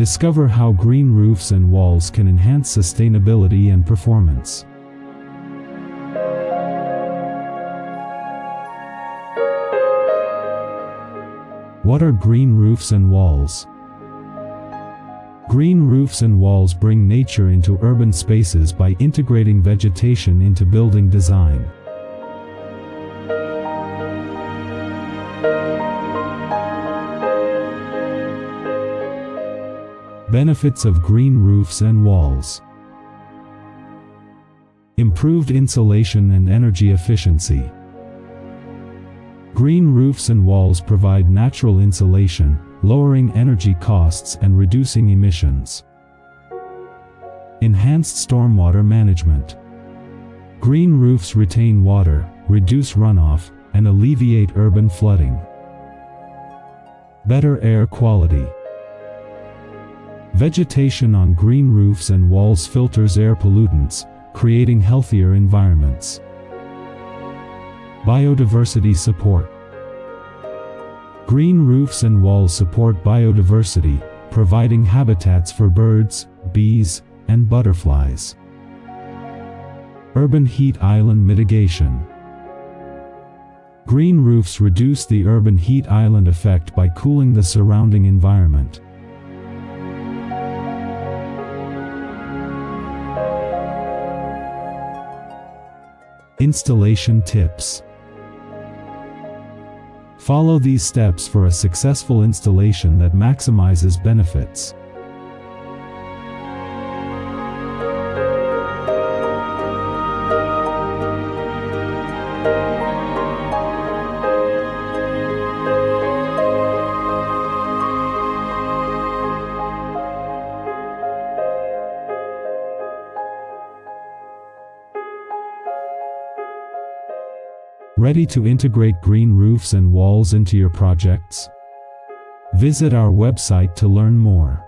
Discover how green roofs and walls can enhance sustainability and performance. What are green roofs and walls? Green roofs and walls bring nature into urban spaces by integrating vegetation into building design. Benefits of green roofs and walls: improved insulation and energy efficiency. Green roofs and walls provide natural insulation, lowering energy costs and reducing emissions. Enhanced stormwater management. Green roofs retain water, reduce runoff, and alleviate urban flooding. Better air quality. Vegetation on green roofs and walls filters air pollutants, creating healthier environments. Biodiversity support. Green roofs and walls support biodiversity, providing habitats for birds, bees, and butterflies. Urban heat island mitigation. Green roofs reduce the urban heat island effect by cooling the surrounding environment. Installation tips. Follow these steps for a successful installation that maximizes benefits. Ready to integrate green roofs and walls into your projects? Visit our website to learn more.